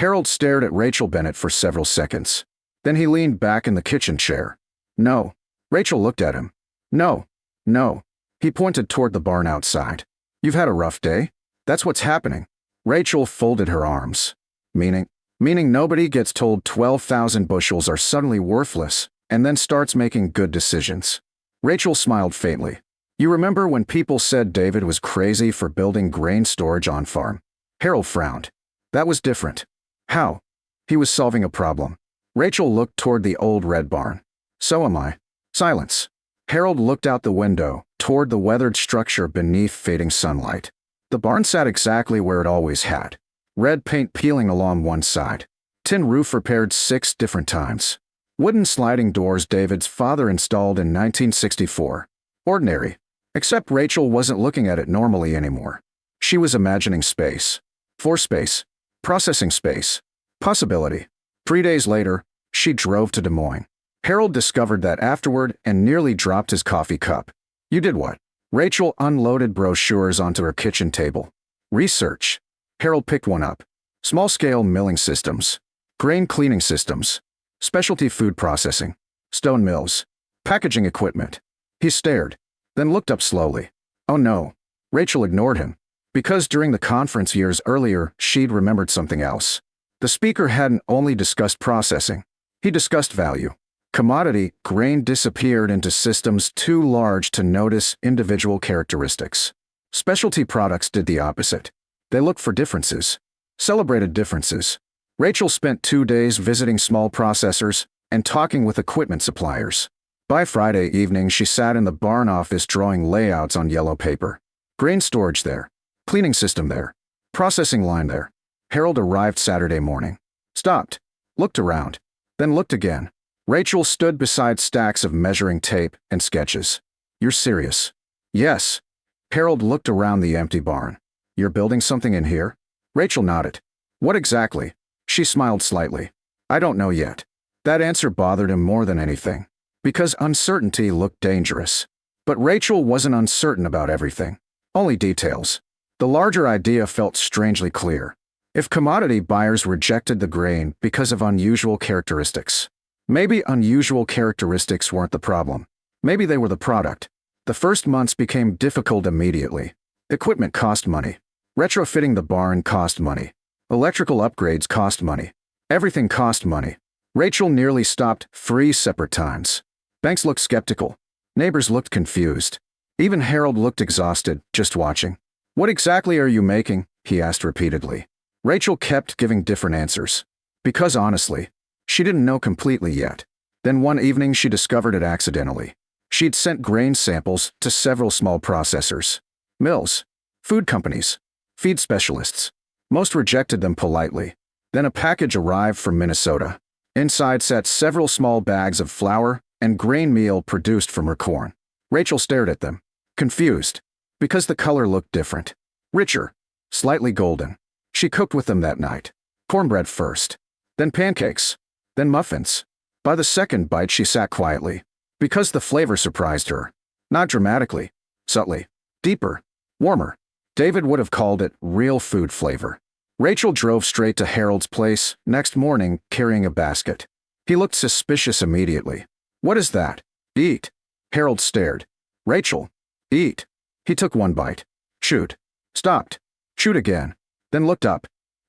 Harold stared at Rachel Bennett for several seconds. Then he leaned back in the kitchen chair. No. Rachel looked at him. No. No. He pointed toward the barn outside. You've had a rough day? That's what's happening. Rachel folded her arms. Meaning nobody gets told 12,000 bushels are suddenly worthless and then starts making good decisions. Rachel smiled faintly. You remember when people said David was crazy for building grain storage on farm? Harold frowned. That was different. How? He was solving a problem. Rachel looked toward the old red barn. So am I. Silence. Harold looked out the window, toward the weathered structure beneath fading sunlight. The barn sat exactly where it always had. Red paint peeling along one side. Tin roof repaired 6 different times. Wooden sliding doors David's father installed in 1964. Ordinary. Except Rachel wasn't looking at it normally anymore. She was imagining space. For space. Processing space. Possibility. 3 days later, she drove to Des Moines. Harold discovered that afterward and nearly dropped his coffee cup. You did what? Rachel unloaded brochures onto her kitchen table. Research. Harold picked one up. Small-scale milling systems. Grain cleaning systems. Specialty food processing. Stone mills. Packaging equipment. He stared, then looked up slowly. Oh no. Rachel ignored him. Because during the conference years earlier, she'd remembered something else. The speaker hadn't only discussed processing. He discussed value. Commodity grain disappeared into systems too large to notice individual characteristics. Specialty products did the opposite. They looked for differences. Celebrated differences. Rachel spent 2 days visiting small processors and talking with equipment suppliers. By Friday evening, she sat in the barn office drawing layouts on yellow paper. Grain storage there. Cleaning system there. Processing line there. Harold arrived Saturday morning. Stopped. Looked around. Then looked again. Rachel stood beside stacks of measuring tape and sketches. You're serious? Yes. Harold looked around the empty barn. You're building something in here? Rachel nodded. What exactly? She smiled slightly. I don't know yet. That answer bothered him more than anything. Because uncertainty looked dangerous. But Rachel wasn't uncertain about everything. Only details. The larger idea felt strangely clear. If commodity buyers rejected the grain because of unusual characteristics, maybe unusual characteristics weren't the problem. Maybe they were the product. The first months became difficult immediately. Equipment cost money. Retrofitting the barn cost money. Electrical upgrades cost money. Everything cost money. Rachel nearly stopped 3 separate times. Banks looked skeptical. Neighbors looked confused. Even Harold looked exhausted, just watching. What exactly are you making? He asked repeatedly. Rachel kept giving different answers. Because honestly, she didn't know completely yet. Then one evening she discovered it accidentally. She'd sent grain samples to several small processors. Mills. Food companies. Feed specialists. Most rejected them politely. Then a package arrived from Minnesota. Inside sat several small bags of flour and grain meal produced from her corn. Rachel stared at them, confused, because the color looked different. Richer. Slightly golden. She cooked with them that night. Cornbread first. Then pancakes. Then muffins. By the second bite she sat quietly. Because the flavor surprised her. Not dramatically. Subtly. Deeper. Warmer. David would have called it real food flavor. Rachel drove straight to Harold's place next morning carrying a basket. He looked suspicious immediately. What is that? Eat. Harold stared. Rachel. Eat. He took one bite. Chewed. Stopped. Chewed again. Then looked up.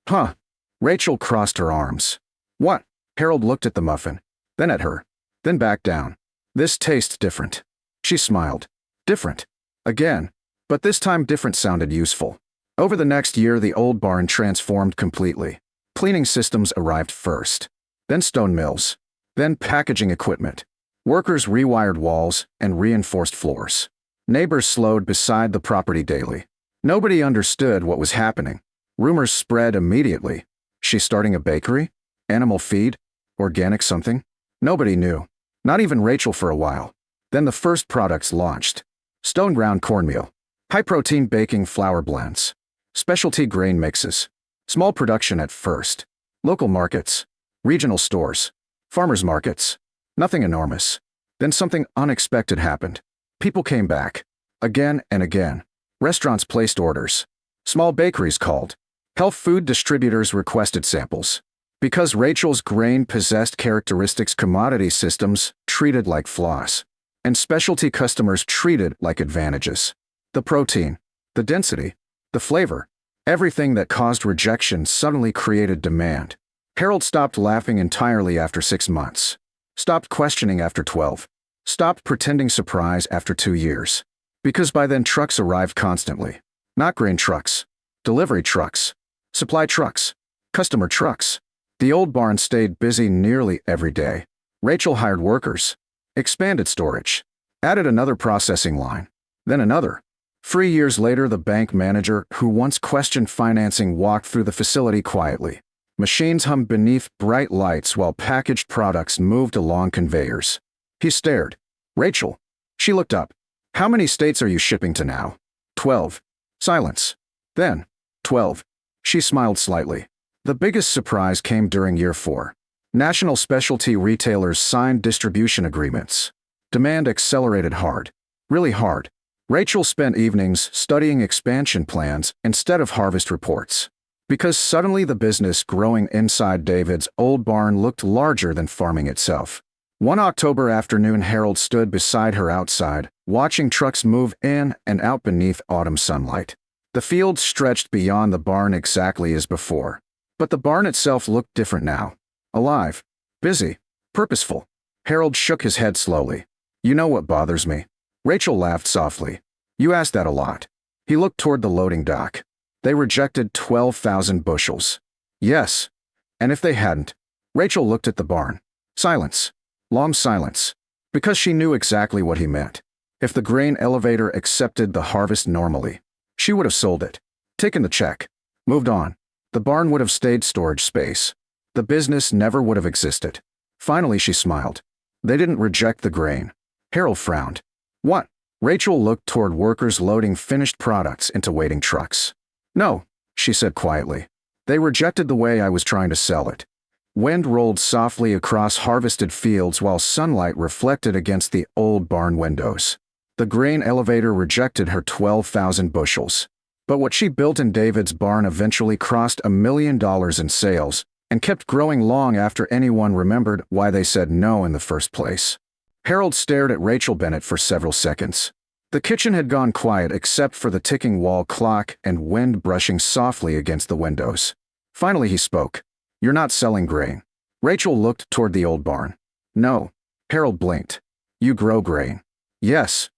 Huh. Rachel crossed her arms. What? Harold looked at the muffin. Then at her. Then back down. This tastes different. She smiled. Different. Again. But this time different sounded useful. Over the next year the old barn transformed completely. Cleaning systems arrived first. Then stone mills. Then packaging equipment. Workers rewired walls and reinforced floors. Neighbors slowed beside the property daily. Nobody understood what was happening. Rumors spread immediately. She's starting a bakery? Animal feed? Organic something? Nobody knew. Not even Rachel for a while. Then the first products launched. Stone ground cornmeal. High-protein baking flour blends. Specialty grain mixes. Small production at first. Local markets. Regional stores. Farmers markets. Nothing enormous. Then something unexpected happened. People came back. Again and again. Restaurants placed orders. Small bakeries called. Health food distributors requested samples. Because Rachel's grain possessed characteristics commodity systems treated like flaws, and specialty customers treated like advantages. The protein, the density, the flavor, everything that caused rejection suddenly created demand. Harold stopped laughing entirely after 6 months. Stopped questioning after 12. Stopped pretending surprise after 2 years. Because by then trucks arrived constantly. Not grain trucks. Delivery trucks. Supply trucks. Customer trucks. The old barn stayed busy nearly every day. Rachel hired workers. Expanded storage. Added another processing line. Then another. 3 years later, the bank manager who once questioned financing walked through the facility quietly. Machines hummed beneath bright lights while packaged products moved along conveyors. He stared. Rachel. She looked up. How many states are you shipping to now? 12. Silence. Then, 12. She smiled slightly. The biggest surprise came during year 4. National specialty retailers signed distribution agreements. Demand accelerated hard. Really hard. Rachel spent evenings studying expansion plans instead of harvest reports. Because suddenly the business growing inside David's old barn looked larger than farming itself. One October afternoon, Harold stood beside her outside, watching trucks move in and out beneath autumn sunlight. The fields stretched beyond the barn exactly as before. But the barn itself looked different now. Alive. Busy. Purposeful. Harold shook his head slowly. You know what bothers me? Rachel laughed softly. You ask that a lot. He looked toward the loading dock. They rejected 12,000 bushels. Yes. And if they hadn't? Rachel looked at the barn. Silence. Long silence. Because she knew exactly what he meant. If the grain elevator accepted the harvest normally, she would have sold it. Taken the check. Moved on. The barn would have stayed storage space. The business never would have existed. Finally, she smiled. They didn't reject the grain. Harold frowned. What? Rachel looked toward workers loading finished products into waiting trucks. No, she said quietly. They rejected the way I was trying to sell it. Wind rolled softly across harvested fields while sunlight reflected against the old barn windows. The grain elevator rejected her 12,000 bushels. But what she built in David's barn eventually crossed $1 million in sales and kept growing long after anyone remembered why they said no in the first place. Harold stared at Rachel Bennett for several seconds. The kitchen had gone quiet except for the ticking wall clock and wind brushing softly against the windows. Finally he spoke. You're not selling grain. Rachel looked toward the old barn. No. Harold blinked. You grow grain. Yes.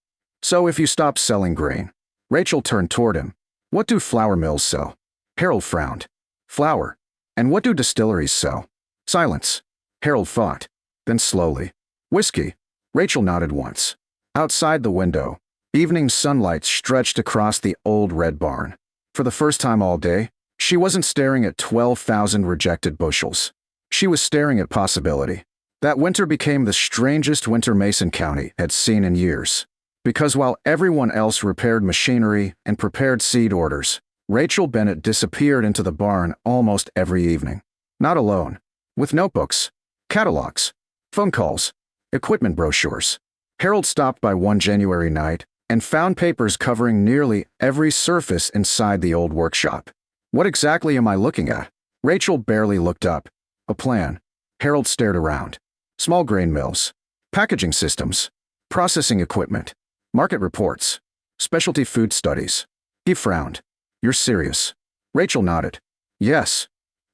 So if you stop selling grain. Rachel turned toward him. What do flour mills sell? Harold frowned. Flour. And what do distilleries sell? Silence. Harold thought. Then slowly. Whiskey. Rachel nodded once. Outside the window, evening sunlight stretched across the old red barn. For the first time all day, she wasn't staring at 12,000 rejected bushels. She was staring at possibility. That winter became the strangest winter Mason County had seen in years. Because while everyone else repaired machinery and prepared seed orders, Rachel Bennett disappeared into the barn almost every evening. Not alone. With notebooks, catalogs, phone calls, equipment brochures. Harold stopped by one January night and found papers covering nearly every surface inside the old workshop. What exactly am I looking at? Rachel barely looked up. A plan. Harold stared around. Small grain mills. Packaging systems. Processing equipment. Market reports. Specialty food studies. He frowned. You're serious? Rachel nodded. Yes.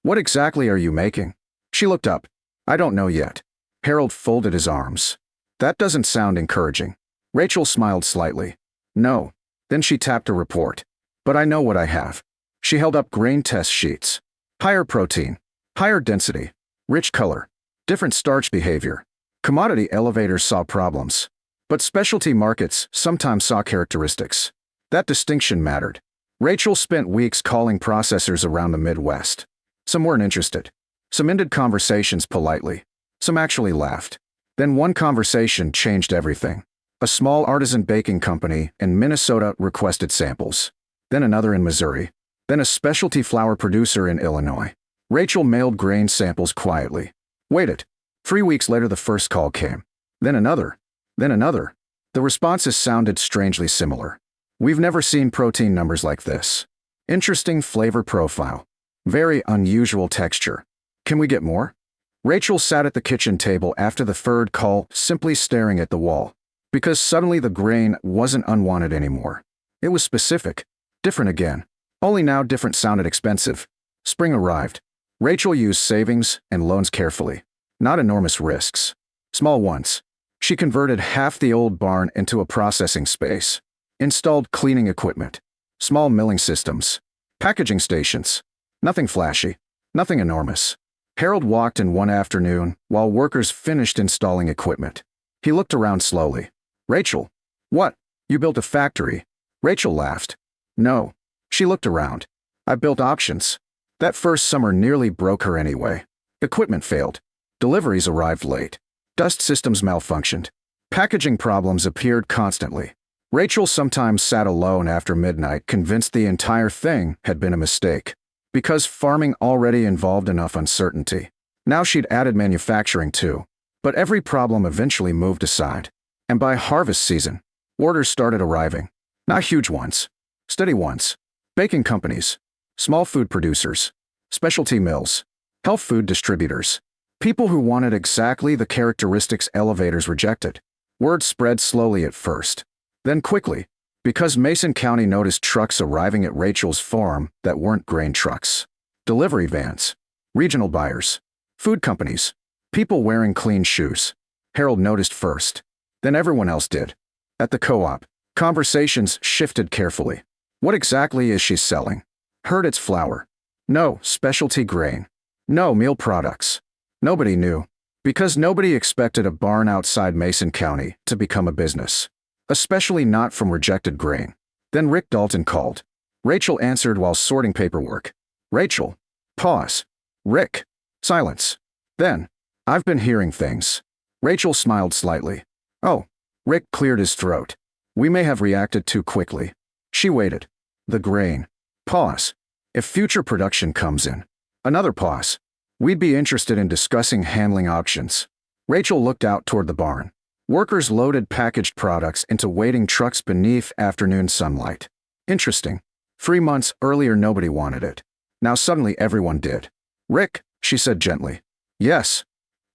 What exactly are you making? She looked up. I don't know yet. Harold folded his arms. That doesn't sound encouraging. Rachel smiled slightly. No. Then she tapped a report. But I know what I have. She held up grain test sheets. Higher protein. Higher density. Rich color. Different starch behavior. Commodity elevators saw problems. But specialty markets sometimes saw characteristics. That distinction mattered. Rachel spent weeks calling processors around the Midwest. Some weren't interested. Some ended conversations politely. Some actually laughed. Then one conversation changed everything. A small artisan baking company in Minnesota requested samples. Then another in Missouri. Then a specialty flour producer in Illinois. Rachel mailed grain samples quietly. Waited. 3 weeks later the first call came. Then another. Then another. The responses sounded strangely similar. We've never seen protein numbers like this. Interesting flavor profile. Very unusual texture. Can we get more? Rachel sat at the kitchen table after the third call, simply staring at the wall. Because suddenly the grain wasn't unwanted anymore. It was specific. Different again. Only now different sounded expensive. Spring arrived. Rachel used savings and loans carefully. Not enormous risks. Small ones. She converted half the old barn into a processing space. Installed cleaning equipment. Small milling systems. Packaging stations. Nothing flashy. Nothing enormous. Harold walked in one afternoon while workers finished installing equipment. He looked around slowly. Rachel. What? You built a factory? Rachel laughed. No. She looked around. I built options. That first summer nearly broke her anyway. Equipment failed. Deliveries arrived late. Dust systems malfunctioned. Packaging problems appeared constantly. Rachel sometimes sat alone after midnight, convinced the entire thing had been a mistake. Because farming already involved enough uncertainty. Now she'd added manufacturing too. But every problem eventually moved aside. And by harvest season, orders started arriving. Not huge ones. Steady ones. Baking companies. Small food producers. Specialty mills. Health food distributors. People who wanted exactly the characteristics elevators rejected. Word spread slowly at first. Then quickly. Because Mason County noticed trucks arriving at Rachel's farm that weren't grain trucks. Delivery vans. Regional buyers. Food companies. People wearing clean shoes. Harold noticed first. Then everyone else did. At the co-op, conversations shifted carefully. What exactly is she selling? Heard it's flour. No, specialty grain. No, meal products. Nobody knew. Because nobody expected a barn outside Mason County to become a business. Especially not from rejected grain. Then Rick Dalton called. Rachel answered while sorting paperwork. Rachel. Pause. Rick. Silence. Then. I've been hearing things. Rachel smiled slightly. Oh. Rick cleared his throat. We may have reacted too quickly. She waited. The grain. Pause. If future production comes in. Another pause. We'd be interested in discussing handling options. Rachel looked out toward the barn. Workers loaded packaged products into waiting trucks beneath afternoon sunlight. Interesting. 3 months earlier nobody wanted it. Now suddenly everyone did. Rick, she said gently. Yes.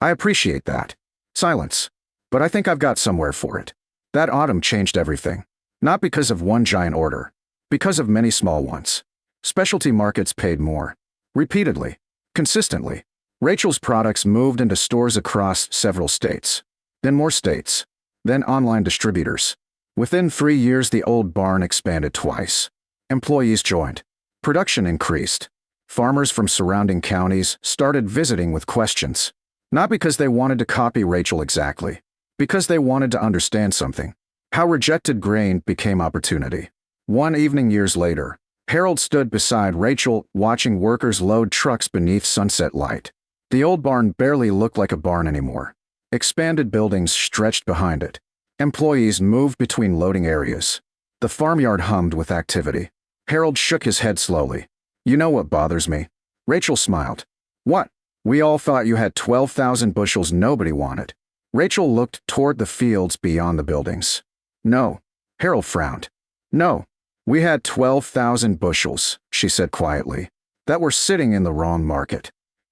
I appreciate that. Silence. But I think I've got somewhere for it. That autumn changed everything. Not because of one giant order. Because of many small ones. Specialty markets paid more. Repeatedly. Consistently. Rachel's products moved into stores across several states. Then more states. Then online distributors. Within 3 years the old barn expanded twice. Employees joined. Production increased. Farmers from surrounding counties started visiting with questions. Not because they wanted to copy Rachel exactly. Because they wanted to understand something. How rejected grain became opportunity. One evening years later, Harold stood beside Rachel watching workers load trucks beneath sunset light. The old barn barely looked like a barn anymore. Expanded buildings stretched behind it. Employees moved between loading areas. The farmyard hummed with activity. Harold shook his head slowly. You know what bothers me? Rachel smiled. What? We all thought you had 12,000 bushels nobody wanted. Rachel looked toward the fields beyond the buildings. No. Harold frowned. No. We had 12,000 bushels, she said quietly, that were sitting in the wrong market.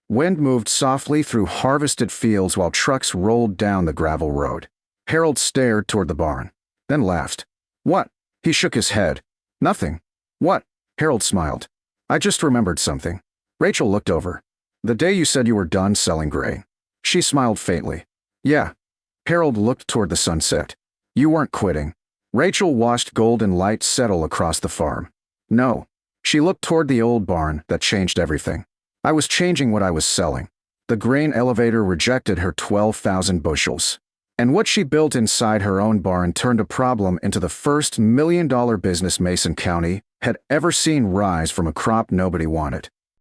Wind moved softly through harvested fields while trucks rolled down the gravel road. Harold stared toward the barn, then laughed. What? He shook his head. Nothing. What? Harold smiled. I just remembered something. Rachel looked over. The day you said you were done selling grain. She smiled faintly. Yeah. Harold looked toward the sunset. You weren't quitting. Rachel watched golden light settle across the farm. No. She looked toward the old barn that changed everything. I was changing what I was selling. The grain elevator rejected her 12,000 bushels. And what she built inside her own barn turned a problem into the first $1 million business Mason County had ever seen rise from a crop nobody wanted.